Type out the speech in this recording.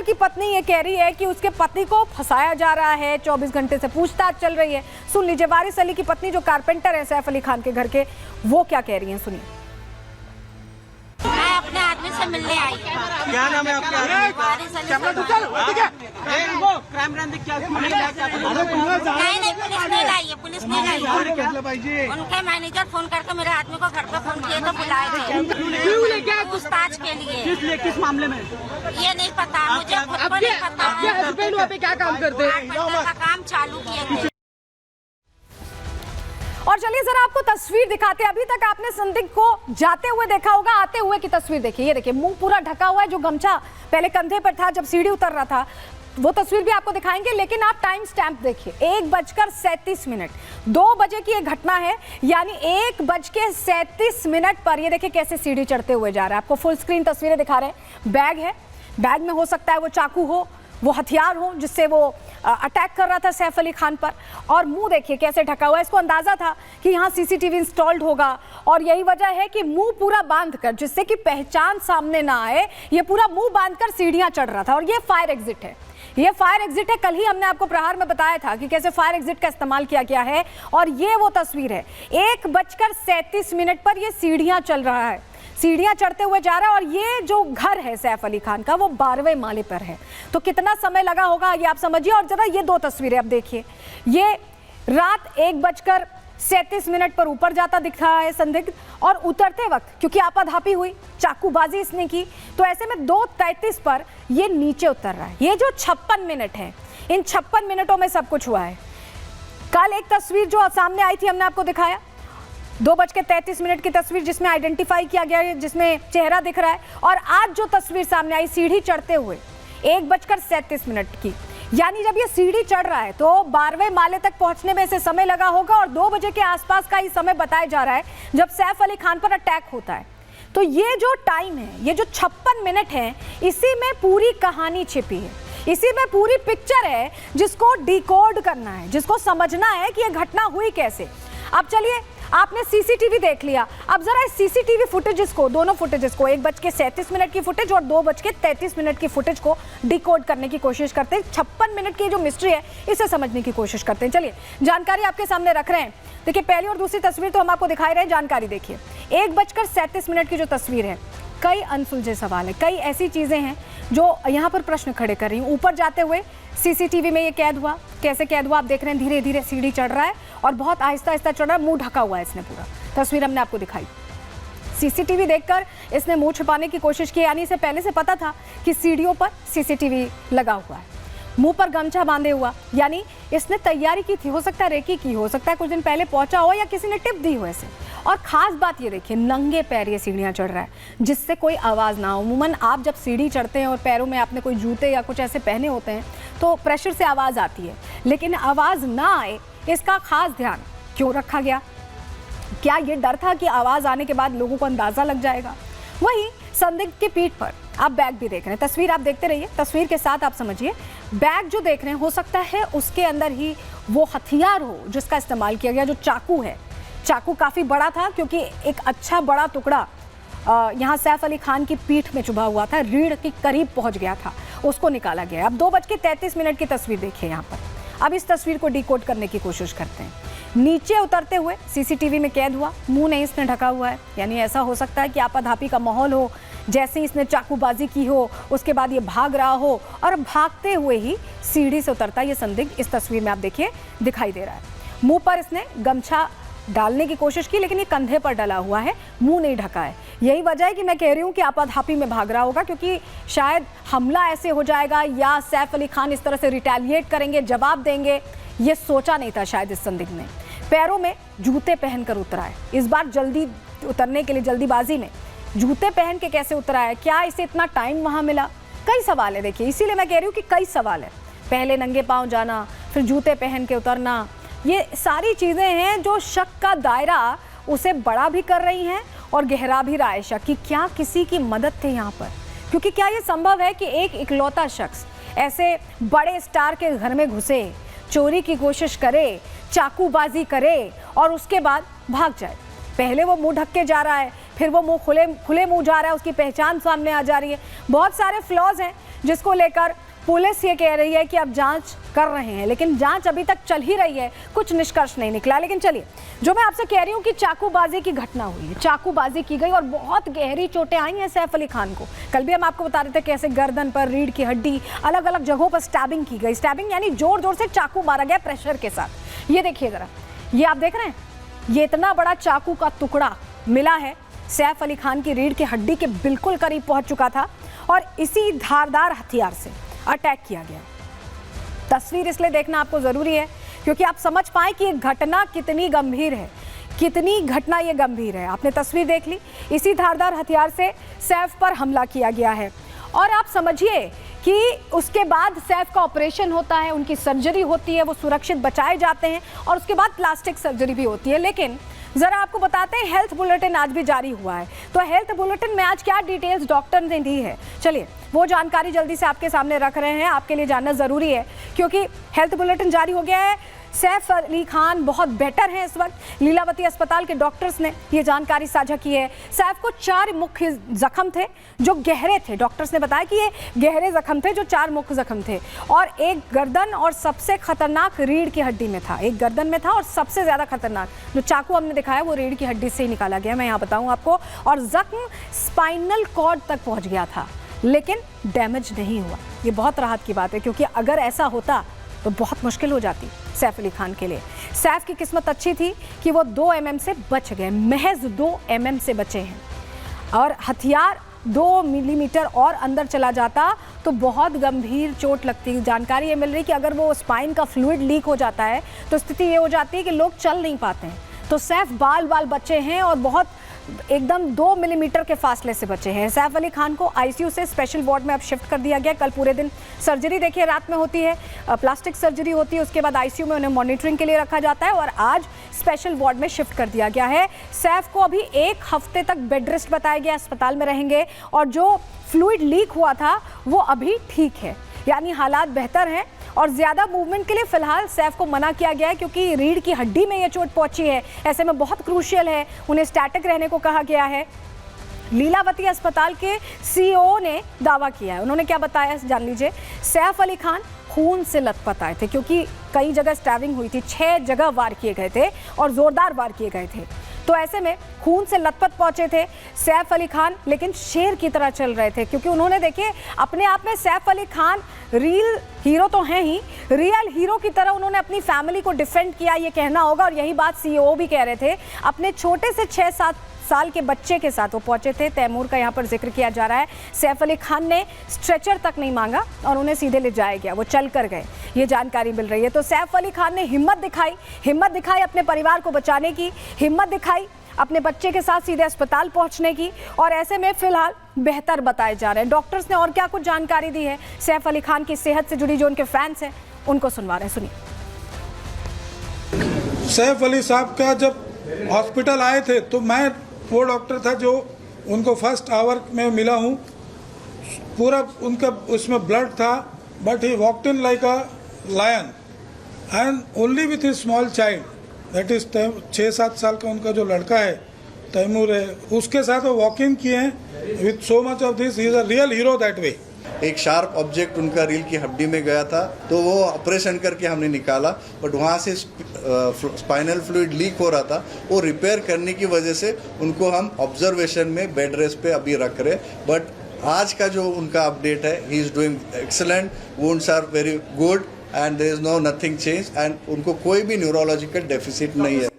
की पत्नी ये कह रही है कि उसके पति को फंसाया जा रहा है, 24 घंटे से पूछताछ चल रही है। सुन लीजिए वारिस अली की पत्नी जो कारपेंटर है सैफ अली खान के घर के, वो क्या कह रही हैं, सुनिए। मैं अपने आदमी से मिलने आई हूँ। क्या नाम है आपके आदमी का? वारिस अली। नहीं, पुलिस नहीं लाई है, पुलिस नहीं लाई है। उनके मैनेजर फोन करके मेरे आदमी को घर पे फोन किए तो बुलाए थे पूछताछ के लिए। किस मामले में? ये नहीं पता मुझे, खुद को नहीं पता। आपके हस्बैंड वहाँ पे क्या काम करते हैं? कारपेंटर का काम चालू किए थे। और चलिए जरा आपको तस्वीर दिखाते हैं। अभी तक आपने संदिग्ध को जाते हुए देखा होगा, आते हुए की तस्वीर देखिए। ये देखिए मुंह पूरा ढका हुआ है, जो गमछा पहले कंधे पर था जब सीढ़ी उतर रहा था, वो तस्वीर भी आपको दिखाएंगे। लेकिन आप टाइम स्टैम्प देखिए, 1:37, 2 बजे की ये घटना है, यानी 1:37 पर ये देखिए कैसे सीढ़ी चढ़ते हुए जा रहा है। आपको फुल स्क्रीन तस्वीरें दिखा रहे हैं। बैग है, बैग में हो सकता है वो चाकू हो, वो हथियार हो जिससे वो अटैक कर रहा था सैफ अली खान पर। और मुंह देखिए कैसे ढका हुआ है। इसको अंदाजा था कि यहाँ सीसीटीवी इंस्टॉल्ड होगा और यही वजह है कि मुंह पूरा बांधकर, जिससे कि पहचान सामने ना आए, ये पूरा मुंह बांधकर सीढ़ियां चढ़ रहा था। और ये फायर एग्जिट है, ये फायर एग्जिट है। कल ही हमने आपको प्रहार में बताया था कि कैसे फायर एग्जिट का इस्तेमाल किया गया है। और ये वो तस्वीर है, 1:37 पर ये सीढ़ियां चल रहा है, सीढ़ियां चढ़ते हुए जा रहा है। और ये जो घर है सैफ अली खान का, वो 12वें माले पर है। तो कितना समय लगा होगा ये आप समझिए। और जरा ये 2 तस्वीरें अब देखिए। ये रात 1:37 पर ऊपर जाता दिख रहा है संदिग्ध, और उतरते वक्त क्योंकि आपाधापी हुई, चाकूबाजी इसने की, तो ऐसे में 2:33 पर ये नीचे उतर रहा है। ये जो 56 मिनट है, इन 56 मिनटों में सब कुछ हुआ है। कल एक तस्वीर जो सामने आई थी हमने आपको दिखाया, 2:33 की तस्वीर जिसमें आइडेंटिफाई किया गया है, जिसमें चेहरा दिख रहा है। और आज जो तस्वीर सामने आई सीढ़ी चढ़ते हुए 1:37 की, यानी जब ये सीढ़ी चढ़ रहा है तो 12वें माले तक पहुंचने में इसे समय लगा होगा। और 2 बजे के आसपास का ही समय बताया जा रहा है जब सैफ अली खान पर अटैक होता है। तो ये जो टाइम है, ये जो 56 मिनट है, इसी में पूरी कहानी छिपी है, इसी में पूरी पिक्चर है जिसको डिकोड करना है, जिसको समझना है कि ये घटना हुई कैसे। अब चलिए, आपने सीसीटीवी देख लिया, अब जरा इस सीसीटीवी फुटेजेस को, दोनों फुटेजेस को, 1:37 की फुटेज और 2:33 की फुटेज को डिकोड करने की कोशिश करते हैं। 56 मिनट की जो मिस्ट्री है इसे समझने की कोशिश करते हैं। चलिए जानकारी आपके सामने रख रहे हैं। देखिए पहली और दूसरी तस्वीर तो हम आपको दिखाई रहे हैं, जानकारी देखिए। 1:37 की जो तस्वीर है, कई अनसुलझे सवाल है, कई ऐसी चीजें हैं जो यहाँ पर प्रश्न खड़े कर रही हूँ। ऊपर जाते हुए सीसीटीवी में ये कैद हुआ, कैसे कैद हुआ आप देख रहे हैं, धीरे धीरे सीढ़ी चढ़ रहा है और बहुत आहिस्ता आहिस्ता चढ़ रहा है, मुंह ढका हुआ है इसने पूरा। तस्वीर हमने आपको दिखाई, सीसीटीवी देखकर इसने मुंह छुपाने की कोशिश की, यानी इसे पहले से पता था कि सीढ़ियों पर सीसीटीवी लगा हुआ है। मुंह पर गमछा बांधे हुआ, यानी इसने तैयारी की थी, हो सकता है रेकी की, हो सकता है कुछ दिन पहले पहुंचा हो या किसी ने टिप दी हो ऐसे। और खास बात ये देखिए, नंगे पैर ये सीढ़ियां चढ़ रहा है जिससे कोई आवाज़ ना हो। अमूमन आप जब सीढ़ी चढ़ते हैं और पैरों में आपने कोई जूते या कुछ ऐसे पहने होते हैं तो प्रेशर से आवाज़ आती है, लेकिन आवाज़ ना आए इसका खास ध्यान क्यों रखा गया? क्या ये डर था कि आवाज़ आने के बाद लोगों को अंदाज़ा लग जाएगा? वहीं संदिग्ध की पीठ पर आप बैग भी देख रहे हैं, तस्वीर आप देखते रहिए, तस्वीर के साथ आप समझिए। बैग जो देख रहे हैं, हो सकता है उसके अंदर ही वो हथियार हो जिसका इस्तेमाल किया गया, जो चाकू है। चाकू काफ़ी बड़ा था क्योंकि एक अच्छा बड़ा टुकड़ा यहाँ सैफ अली खान की पीठ में चुभा हुआ था, रीढ़ के करीब पहुँच गया था, उसको निकाला गया। अब 2:33 की तस्वीर देखिए यहाँ पर। अब इस तस्वीर को डिकोड करने की कोशिश करते हैं। नीचे उतरते हुए सीसीटीवी में कैद हुआ, मुंह नहीं इसने ढका हुआ है, यानी ऐसा हो सकता है कि आपाधापी का माहौल हो, जैसे ही इसने चाकूबाजी की हो उसके बाद ये भाग रहा हो और भागते हुए ही सीढ़ी से उतरता ये संदिग्ध इस तस्वीर में आप देखिए दिखाई दे रहा है। मुंह पर इसने गमछा डालने की कोशिश की, लेकिन ये कंधे पर डला हुआ है, मुंह नहीं ढका है। यही वजह है कि मैं कह रही हूँ कि आपाधापी में भाग रहा होगा, क्योंकि शायद हमला ऐसे हो जाएगा या सैफ अली खान इस तरह से रिटेलिएट करेंगे, जवाब देंगे, ये सोचा नहीं था शायद इस संदिग्ध ने। पैरों में जूते पहनकर उतरा है, इस बार जल्दी उतरने के लिए जल्दीबाजी में जूते पहन के कैसे उतरा है, क्या इसे इतना टाइम वहाँ मिला? कई सवाल है देखिए, इसीलिए मैं कह रही हूँ कि कई सवाल है। पहले नंगे पाँव जाना, फिर जूते पहन के उतरना, ये सारी चीज़ें हैं जो शक का दायरा उसे बड़ा भी कर रही हैं और गहरा भी रहा है शक कि क्या किसी की मदद थी यहाँ पर। क्योंकि क्या ये संभव है कि एक इकलौता शख्स ऐसे बड़े स्टार के घर में घुसे, चोरी की कोशिश करे, चाकूबाजी करे और उसके बाद भाग जाए? पहले वो मुंह ढक के जा रहा है, फिर वो मुंह खुले मुंह जा रहा है, उसकी पहचान सामने आ जा रही है। बहुत सारे फ्लॉज हैं जिसको लेकर पुलिस ये कह रही है कि अब जांच कर रहे हैं, लेकिन जांच अभी तक चल ही रही है, कुछ निष्कर्ष नहीं निकला। लेकिन चलिए, जो मैं आपसे कह रही हूँ कि चाकूबाजी की घटना हुई है, चाकूबाजी की गई और बहुत गहरी चोटें आई हैं सैफ अली खान को। कल भी हम आपको बता रहे थे कैसे गर्दन पर, रीढ़ की हड्डी, अलग अलग जगहों पर स्टैबिंग की गई। स्टैबिंग यानी जोर जोर से चाकू मारा गया प्रेशर के साथ। ये देखिए जरा, ये आप देख रहे हैं, ये इतना बड़ा चाकू का टुकड़ा मिला है, सैफ अली खान की रीढ़ की हड्डी के बिल्कुल करीब पहुंच चुका था और इसी धारदार हथियार से अटैक किया गया। तस्वीर इसलिए देखना आपको जरूरी है क्योंकि आप समझ पाए कि ये घटना कितनी गंभीर है, कितनी घटना ये गंभीर है। आपने तस्वीर देख ली, इसी धारदार हथियार से सैफ पर हमला किया गया है और आप समझिए कि उसके बाद सैफ का ऑपरेशन होता है, उनकी सर्जरी होती है, वो सुरक्षित बचाए जाते हैं और उसके बाद प्लास्टिक सर्जरी भी होती है। लेकिन जरा आपको बताते हैं, हेल्थ बुलेटिन आज भी जारी हुआ है, तो हेल्थ बुलेटिन में आज क्या डिटेल्स डॉक्टर ने दी है, चलिए वो जानकारी जल्दी से आपके सामने रख रहे हैं, आपके लिए जानना ज़रूरी है क्योंकि हेल्थ बुलेटिन जारी हो गया है। सैफ अली खान बहुत बेटर हैं इस वक्त। लीलावती अस्पताल के डॉक्टर्स ने ये जानकारी साझा की है। सैफ को 4 मुख्य जख्म थे जो गहरे थे। डॉक्टर्स ने बताया कि ये गहरे जख्म थे जो 4 मुख्य जख्म थे और एक गर्दन और सबसे खतरनाक रीढ़ की हड्डी में था। एक गर्दन में था और सबसे ज़्यादा खतरनाक जो चाकू हमने दिखाया वो रीढ़ की हड्डी से ही निकाला गया, मैं यहाँ बताऊँ आपको। और जख्म स्पाइनल कॉर्ड तक पहुँच गया था लेकिन डैमेज नहीं हुआ। ये बहुत राहत की बात है क्योंकि अगर ऐसा होता तो बहुत मुश्किल हो जाती सैफ अली खान के लिए। सैफ की किस्मत अच्छी थी कि वो 2 mm से बच गए, महज 2 mm से बचे हैं और हथियार 2 मिलीमीटर और अंदर चला जाता तो बहुत गंभीर चोट लगती। जानकारी ये मिल रही कि अगर वो स्पाइन का फ्लूइड लीक हो जाता है तो स्थिति ये हो जाती है कि लोग चल नहीं पाते हैं। तो सैफ बाल बचे हैं और बहुत एकदम 2 मिलीमीटर के फासले से बचे हैं। सैफ अली खान को आईसीयू से स्पेशल वार्ड में अब शिफ्ट कर दिया गया। कल पूरे दिन सर्जरी देखिए रात में होती है, प्लास्टिक सर्जरी होती है, उसके बाद आईसीयू में उन्हें मॉनिटरिंग के लिए रखा जाता है और आज स्पेशल वार्ड में शिफ्ट कर दिया गया है। सैफ को अभी 1 हफ्ते तक बेड रेस्ट बताया गया, अस्पताल में रहेंगे और जो फ्लूइड लीक हुआ था वो अभी ठीक है, यानी हालात बेहतर हैं और ज़्यादा मूवमेंट के लिए फ़िलहाल सैफ को मना किया गया है क्योंकि रीढ़ की हड्डी में ये चोट पहुंची है। ऐसे में बहुत क्रूशियल है, उन्हें स्टैटिक रहने को कहा गया है। लीलावती अस्पताल के सीईओ ने दावा किया है, उन्होंने क्या बताया जान लीजिए। सैफ अली खान खून से लथपथ आए थे क्योंकि कई जगह स्टैबिंग हुई थी, 6 जगह वार किए गए थे और ज़ोरदार वार किए गए थे, तो ऐसे में खून से लथपथ पहुंचे थे सैफ अली खान, लेकिन शेर की तरह चल रहे थे क्योंकि उन्होंने देखिए अपने आप में सैफ अली खान रियल हीरो तो हैं ही, रियल हीरो की तरह उन्होंने अपनी फैमिली को डिफेंड किया, ये कहना होगा। और यही बात सीईओ भी कह रहे थे। अपने छोटे से 6-7 साल के बच्चे के साथ वो पहुंचे थे। तैमूर का यहाँ पर जिक्र किया जा रहा है। सैफ अली खान ने स्ट्रेचर तक नहीं मांगा और उन्हें सीधे ले जाया गया, वो चल कर गए, ये जानकारी मिल रही है। तो सैफ अली खान ने हिम्मत दिखाई अपने परिवार को बचाने की, हिम्मत दिखाई अपने बच्चे के साथ सीधे अस्पताल पहुंचने की और ऐसे में फिलहाल बेहतर बताए जा रहे हैं। डॉक्टर्स ने और क्या कुछ जानकारी दी है सैफ अली खान की सेहत से जुड़ी, जो उनके फैंस हैं उनको सुनवा रहे हैं, सुनिए। सैफ अली साहब का जब हॉस्पिटल आए थे तो मैं वो डॉक्टर था जो उनको फर्स्ट आवर में मिला हूँ। पूरा उनका उसमें ब्लड था, but he walked in like a lion and only with his small child, that is 6-7 साल का उनका जो लड़का है तैमूर है, उसके साथ वो वॉक इन किए हैं with so much of this. He is a real hero that way. एक शार्प ऑब्जेक्ट उनका रीढ़ की हड्डी में गया था तो वो ऑपरेशन करके हमने निकाला, बट वहाँ से स्पाइनल फ्लूइड लीक हो रहा था, वो रिपेयर करने की वजह से उनको हम ऑब्जर्वेशन में बेड रेस्ट पे अभी रख रहे। बट आज का जो उनका अपडेट है, he is doing excellent, wounds are very good and there is no nothing change एंड उनको कोई भी न्यूरोलॉजिकल डेफिसिट नहीं है।